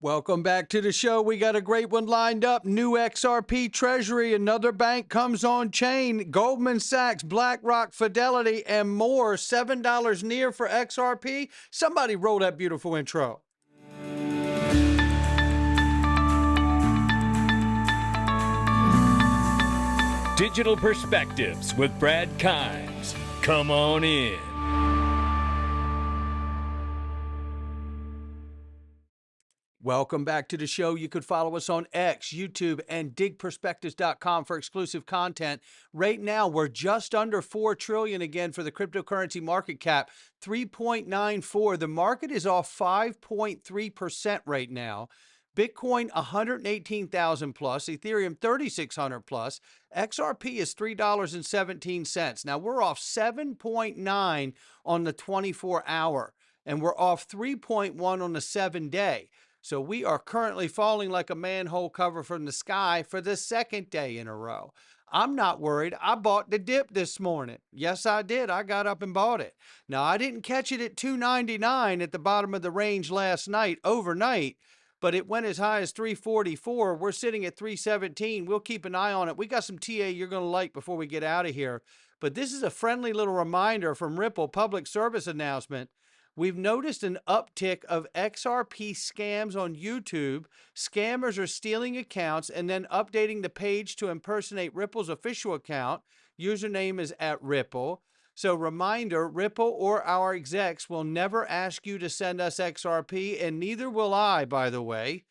Welcome back to the show. We got a great one lined up. New XRP Treasury, another bank comes on chain. Goldman Sachs, BlackRock, Fidelity, and more. $7 near for XRP. Somebody roll that beautiful intro. Digital Perspectives with Brad Kimes. Come on in. Welcome back to the show. You could follow us on X, YouTube, and DigPerspectives.com for exclusive content. Right now, we're just under $4 trillion again for the cryptocurrency market cap, 3.94. The market is off 5.3% right now. Bitcoin 118,000 plus, Ethereum 3,600 plus, XRP is $3.17. Now we're off 7.9 on the 24-hour, and we're off 3.1 on the 7-day. So we are currently falling like a manhole cover from the sky for the second day in a row. I'm not worried. I bought the dip this morning. Yes, I did. I got up and bought it. Now, I didn't catch it at $2.99 at the bottom of the range last night, overnight, but it went as high as $3.44. We're sitting at $3.17. We'll keep an eye on it. We got some TA you're going to like before we get out of here. But this is a friendly little reminder from Ripple, public service announcement. We've noticed an uptick of XRP scams on YouTube. Scammers are stealing accounts and then updating the page to impersonate Ripple's official account. Username is @Ripple. So reminder, Ripple or our execs will never ask you to send us XRP, and neither will I, by the way.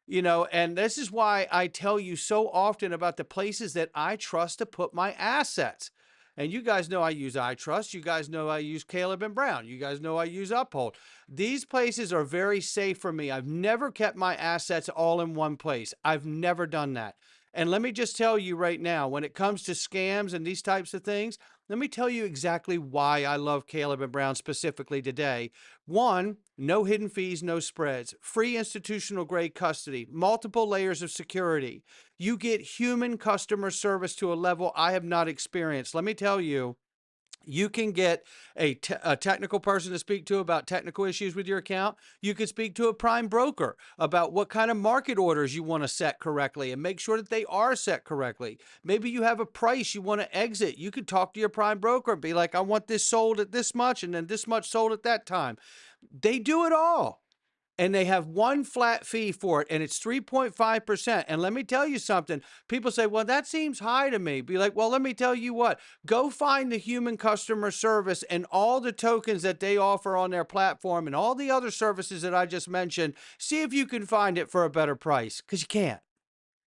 You know, and this is why I tell you so often about the places that I trust to put my assets. And you guys know I use iTrust. You guys know I use Caleb and Brown. You guys know I use Uphold. These places are very safe for me. I've never kept my assets all in one place. I've never done that. And let me just tell you right now, when it comes to scams and these types of things, let me tell you exactly why I love Caleb and Brown specifically today. One, no hidden fees, no spreads, free institutional grade custody, multiple layers of security. You get human customer service to a level I have not experienced. Let me tell you, you can get a technical person to speak to about technical issues with your account. You could speak to a prime broker about what kind of market orders you want to set correctly and make sure that they are set correctly. Maybe you have a price you want to exit. You could talk to your prime broker and be like, I want this sold at this much and then this much sold at that time. They do it all. And they have one flat fee for it, and it's 3.5%. And let me tell you something. People say, well, that seems high to me. Be like, well, let me tell you what. Go find the human customer service and all the tokens that they offer on their platform and all the other services that I just mentioned. See if you can find it for a better price, because you can't.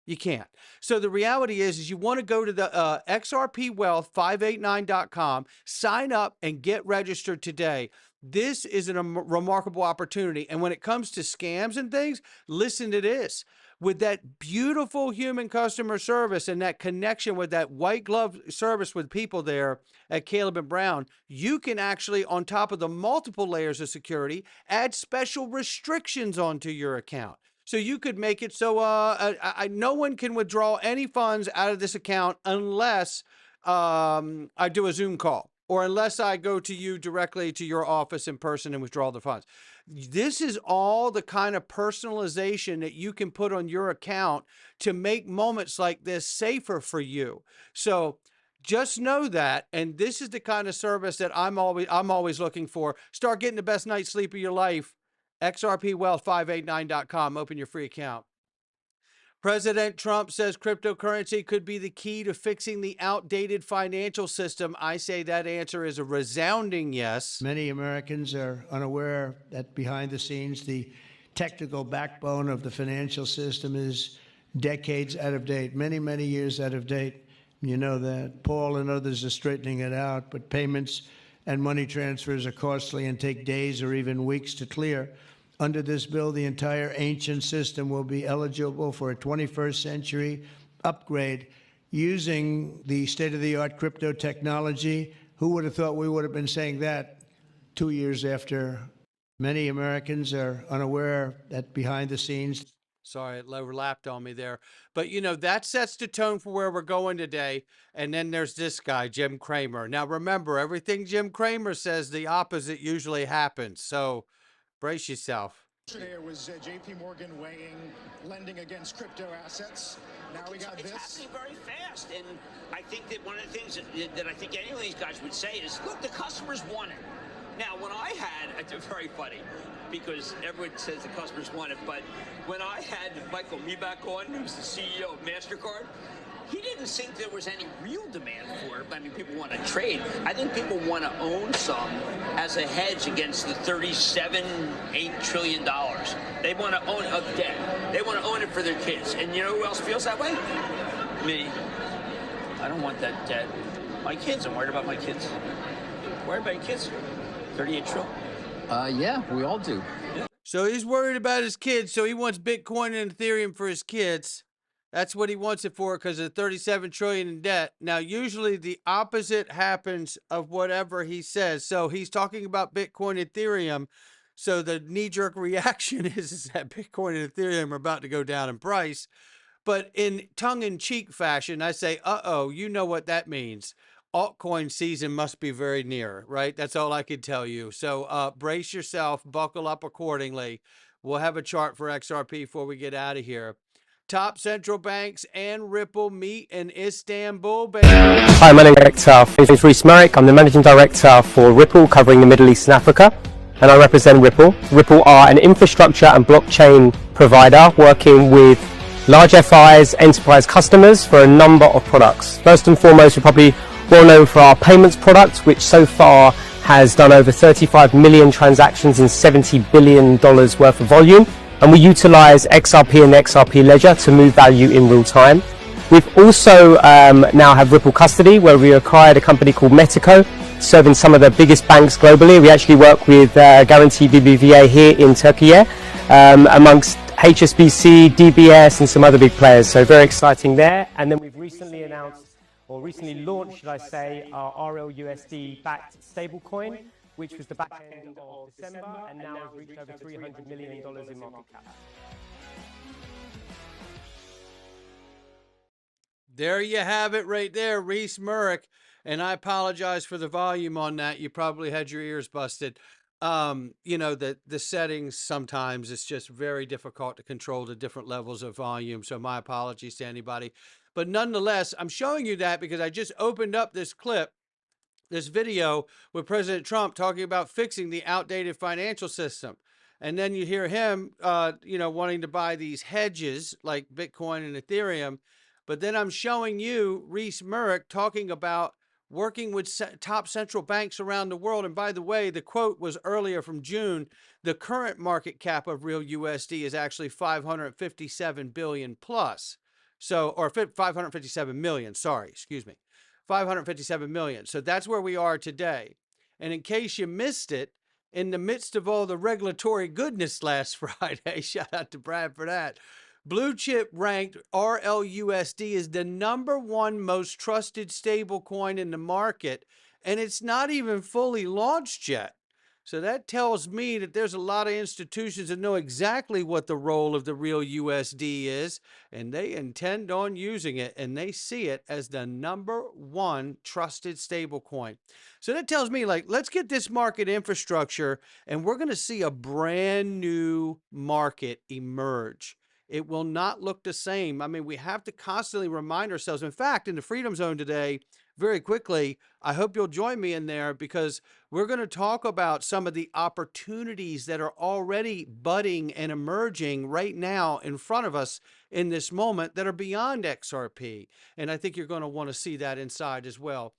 You can't. So the reality is you want to go to the XRPwealth589.com, sign up and get registered today. This is a remarkable opportunity. And when it comes to scams and things, listen to this. With that beautiful human customer service and that connection with that white glove service with people there at Caleb and Brown, you can actually, on top of the multiple layers of security, add special restrictions onto your account. So you could make it so no one can withdraw any funds out of this account unless I do a Zoom call or unless I go to you directly to your office in person and withdraw the funds. This is all the kind of personalization that you can put on your account to make moments like this safer for you. So just know that, and this is the kind of service that I'm always looking for. Start getting the best night's sleep of your life. XRPwealth589.com. Open your free account. President Trump says cryptocurrency could be the key to fixing the outdated financial system. I say that answer is a resounding yes. Many Americans are unaware that behind the scenes, the technical backbone of the financial system is decades out of date, many, many years out of date. You know that. Paul and others are straightening it out, but payments and money transfers are costly and take days or even weeks to clear. Under this bill, the entire ancient system will be eligible for a 21st century upgrade using the state-of-the-art crypto technology. Who would have thought we would have been saying that 2 years after? Many Americans are unaware that behind the scenes. Sorry, it overlapped on me there. But, you know, that sets the tone for where we're going today. And then there's this guy, Jim Cramer. Now, remember, everything Jim Cramer says, the opposite usually happens. So brace yourself. Yesterday it was JP Morgan weighing lending against crypto assets. Now we got this. It's happening very fast, and I think that one of the things that I think any of these guys would say is, look, the customers want it. Now, when I had, it's very funny, because everyone says the customers want it, but when I had Michael Miebach on, who's the CEO of MasterCard, he didn't think there was any real demand for it. I mean, people want to trade. I think people want to own some as a hedge against the $37.8 trillion. They want to own of debt. They want to own it for their kids. And you know who else feels that way? Me. I don't want that debt. My kids. I'm worried about my kids. Worried about your kids. 38 trillion. Yeah, we all do. Yeah. So he's worried about his kids. So he wants Bitcoin and Ethereum for his kids. That's what he wants it for because of 37 trillion in debt. Now, usually the opposite happens of whatever he says. So he's talking about Bitcoin and Ethereum. So the knee-jerk reaction is that Bitcoin and Ethereum are about to go down in price. But in tongue-in-cheek fashion, I say, uh-oh, you know what that means. Altcoin season must be very near, right? That's all I can tell you. So brace yourself, buckle up accordingly. We'll have a chart for XRP before we get out of here. Top central banks and Ripple meet in Istanbul. Hi, my name is Reece Merrick. I'm the Managing Director for Ripple, covering the Middle East and Africa, and I represent Ripple. Ripple are an infrastructure and blockchain provider working with large FIs, enterprise customers for a number of products. First and foremost, we're probably well known for our payments product, which so far has done over 35 million transactions and $70 billion worth of volume. And we utilize XRP and XRP Ledger to move value in real time. We've also now have Ripple Custody, where we acquired a company called Metico, serving some of the biggest banks globally. We actually work with Guarantee BBVA here in Turkey, amongst HSBC, DBS, and some other big players. So very exciting there. And then we've recently announced, or recently launched, should I say, our RLUSD backed stablecoin, which was the back end of December, and now has reached over $300 million in market cap. There you have it right there, Reece Merrick. And I apologize for the volume on that. You probably had your ears busted. You know, the settings, sometimes it's just very difficult to control the different levels of volume. So my apologies to anybody. But nonetheless, I'm showing you that because I just opened up this clip, this video with President Trump talking about fixing the outdated financial system. And then you hear him, you know, wanting to buy these hedges like Bitcoin and Ethereum. But then I'm showing you Reece Merrick talking about working with top central banks around the world. And by the way, the quote was earlier from June. The current market cap of real USD is actually 557 billion plus. So, or 557 million, sorry, excuse me. 557 million. So that's where we are today. And in case you missed it, in the midst of all the regulatory goodness last Friday, shout out to Brad for that, blue chip ranked RLUSD is the #1 most trusted stable coin in the market, and it's not even fully launched yet. So that tells me that there's a lot of institutions that know exactly what the role of the real USD is, and they intend on using it, and they see it as the #1 trusted stable coin. So that tells me, like, let's get this market infrastructure, and we're going to see a brand new market emerge. It will not look the same. I mean, we have to constantly remind ourselves. In fact, in the Freedom Zone today, very quickly, I hope you'll join me in there because we're going to talk about some of the opportunities that are already budding and emerging right now in front of us in this moment that are beyond XRP. And I think you're going to want to see that inside as well.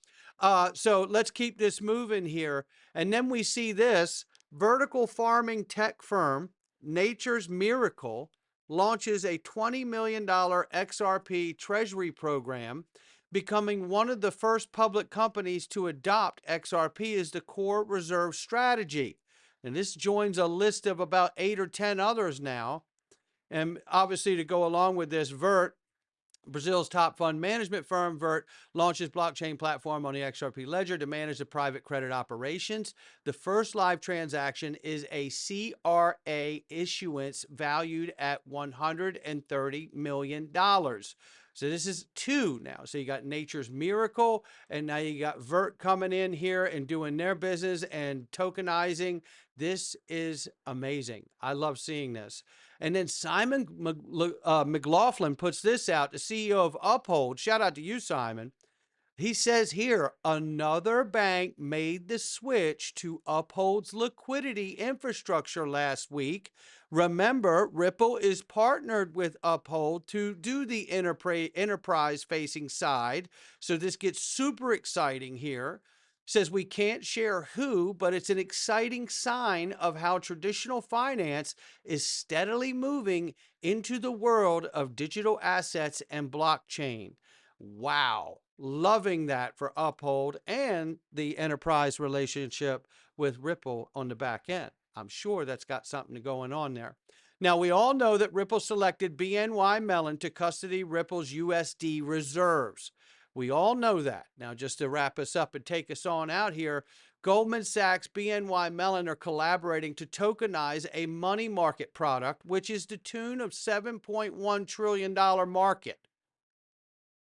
So let's keep this moving here. And then we see this vertical farming tech firm, Nature's Miracle, launches a $20 million XRP Treasury program, becoming one of the first public companies to adopt XRP as the core reserve strategy. And this joins a list of about 8 or 10 others now. And obviously, to go along with this, Vert, Brazil's top fund management firm, Vert, launches blockchain platform on the XRP Ledger to manage the private credit operations. The first live transaction is a CRA issuance valued at $130 million. So this is 2 now. So you got Nature's Miracle, and now you got Vert coming in here and doing their business and tokenizing This is amazing. I love seeing this. And then Simon McLaughlin puts this out, the CEO of Uphold. Shout out to you, Simon. He says here, another bank made the switch to Uphold's liquidity infrastructure last week. Remember, Ripple is partnered with Uphold to do the enterprise-facing side. So this gets super exciting here. Says we can't share who, but it's an exciting sign of how traditional finance is steadily moving into the world of digital assets and blockchain. Wow. Loving that for Uphold and the enterprise relationship with Ripple on the back end. I'm sure that's got something going on there. Now, we all know that Ripple selected BNY Mellon to custody Ripple's USD reserves. We all know that. Now, just to wrap us up and take us on out here, Goldman Sachs, BNY Mellon are collaborating to tokenize a money market product, which is to the tune of $7.1 trillion market.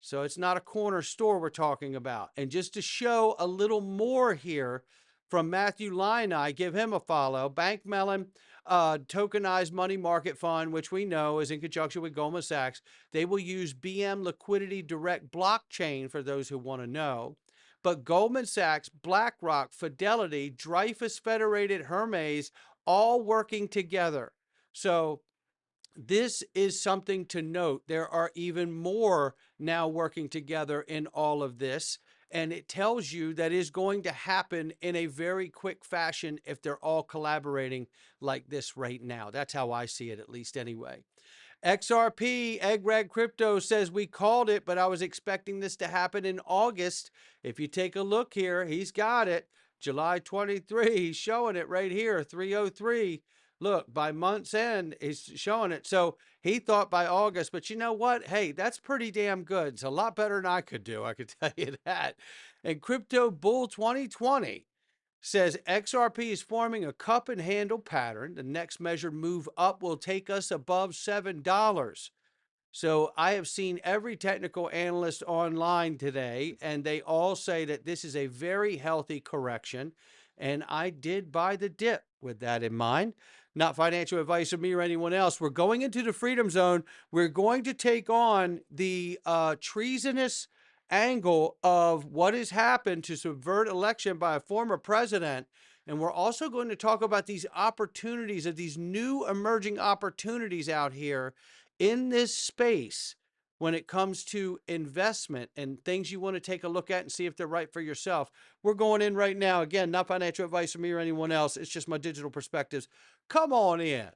So it's not a corner store we're talking about. And just to show a little more here from Matthew Lyon, give him a follow. Bank Mellon tokenized money market fund, which we know is in conjunction with Goldman Sachs. They will use BM Liquidity Direct blockchain for those who want to know. But Goldman Sachs, BlackRock, Fidelity, Dreyfus Federated, Hermes, all working together. So this is something to note. There are even more now working together in all of this. And it tells you that is going to happen in a very quick fashion if they're all collaborating like this right now. That's how I see it, at least anyway. XRP, Egg Rag Crypto says we called it, but I was expecting this to happen in August. If you take a look here, he's got it. July 23, he's showing it right here, 303. Look, by month's end, he's showing it. So he thought by August, but you know what? Hey, that's pretty damn good. It's a lot better than I could do, I could tell you that. And Crypto Bull 2020 says XRP is forming a cup and handle pattern. The next measured move up will take us above $7. So I have seen every technical analyst online today, and they all say that this is a very healthy correction. And I did buy the dip with that in mind. Not financial advice of me or anyone else. We're going into the freedom zone. We're going to take on the treasonous angle of what has happened to subvert election by a former president. And we're also going to talk about these opportunities, of these new emerging opportunities out here in this space when it comes to investment and things you want to take a look at and see if they're right for yourself. We're going in right now. Again, not financial advice from me or anyone else. It's just my digital perspectives. Come on in.